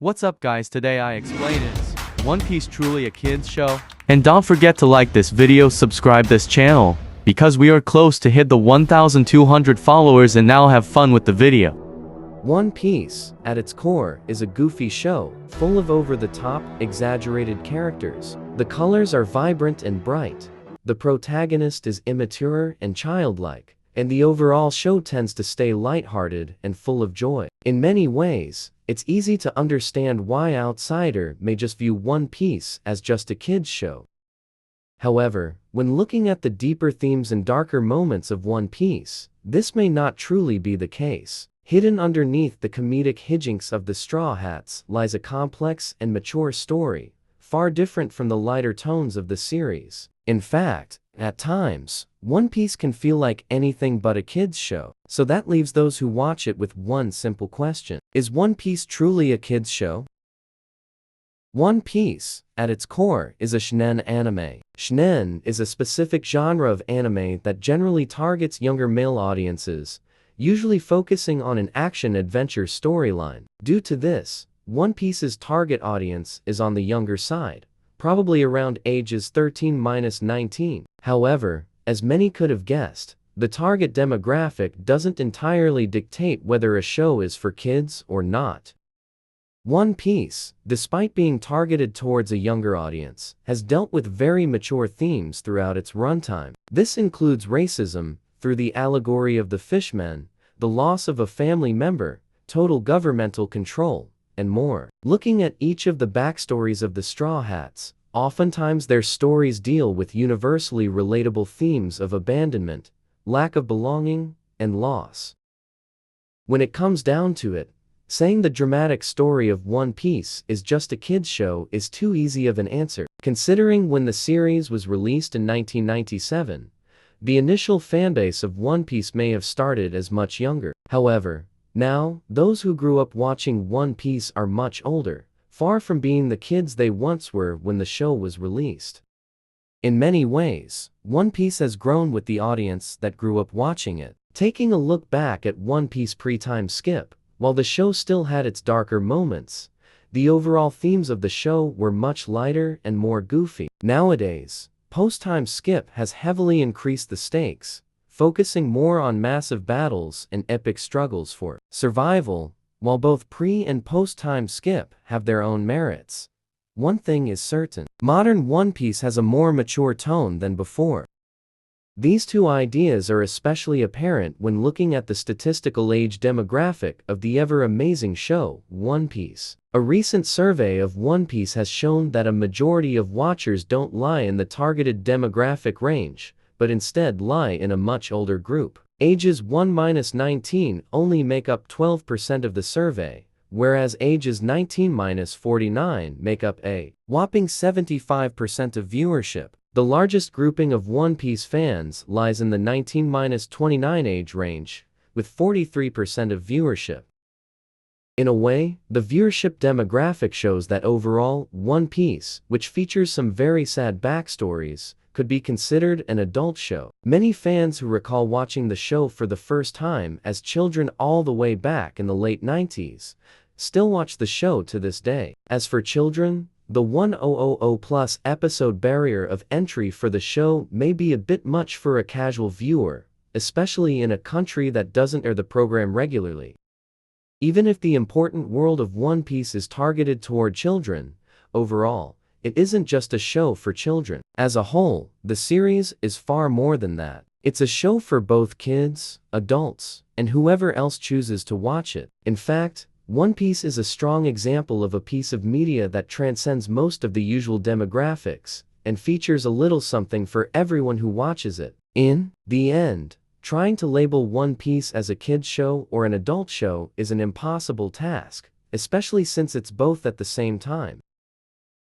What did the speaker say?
What's up guys, today I explain is One Piece truly a kids show? And don't forget to like this video, subscribe this channel, because we are close to hit the 1,200 followers and now have fun with the video. One Piece, at its core, is a goofy show, full of over-the-top, exaggerated characters. The colors are vibrant and bright. The protagonist is immature and childlike, and the overall show tends to stay lighthearted and full of joy. In many ways, it's easy to understand why outsider may just view One Piece as just a kids show. However, when looking at the deeper themes and darker moments of One Piece, this may not truly be the case. Hidden underneath the comedic hijinks of the Straw Hats lies a complex and mature story, far different from the lighter tones of the series. In fact, at times, One Piece can feel like anything but a kids show. So that leaves those who watch it with one simple question. Is One Piece truly a kids show? One Piece, at its core, is a shonen anime. Shonen is a specific genre of anime that generally targets younger male audiences, usually focusing on an action-adventure storyline. Due to this, One Piece's target audience is on the younger side, probably around ages 13–19. However, as many could have guessed, the target demographic doesn't entirely dictate whether a show is for kids or not. One Piece, despite being targeted towards a younger audience, has dealt with very mature themes throughout its runtime. This includes racism, through the allegory of the fishmen, the loss of a family member, total governmental control, and more. Looking at each of the backstories of the Straw Hats, oftentimes their stories deal with universally relatable themes of abandonment, lack of belonging, and loss. When it comes down to it, saying the dramatic story of One Piece is just a kids show is too easy of an answer. Considering when the series was released in 1997, the initial fanbase of One Piece may have started as much younger. However, now, those who grew up watching One Piece are much older, far from being the kids they once were when the show was released. In many ways, One Piece has grown with the audience that grew up watching it. Taking a look back at One Piece pre-time skip, while the show still had its darker moments, the overall themes of the show were much lighter and more goofy. Nowadays, post-time skip has heavily increased the stakes, focusing more on massive battles and epic struggles for survival. While both pre- and post-time skip have their own merits, one thing is certain: modern One Piece has a more mature tone than before. These two ideas are especially apparent when looking at the statistical age demographic of the ever-amazing show, One Piece. A recent survey of One Piece has shown that a majority of watchers don't lie in the targeted demographic range, but instead lie in a much older group. Ages 1–19 only make up 12% of the survey, whereas ages 19–49 make up a whopping 75% of viewership. The largest grouping of One Piece fans lies in the 19–29 age range, with 43% of viewership. In a way, the viewership demographic shows that overall, One Piece, which features some very sad backstories, could be considered an adult show. Many fans who recall watching the show for the first time as children all the way back in the late 90s, still watch the show to this day. As for children, the 1000+ episode barrier of entry for the show may be a bit much for a casual viewer, especially in a country that doesn't air the program regularly. Even if the important world of One Piece is targeted toward children, overall, it isn't just a show for children. As a whole, the series is far more than that. It's a show for both kids, adults, and whoever else chooses to watch it. In fact, One Piece is a strong example of a piece of media that transcends most of the usual demographics, and features a little something for everyone who watches it. In the end, trying to label One Piece as a kids show or an adult show is an impossible task, especially since it's both at the same time.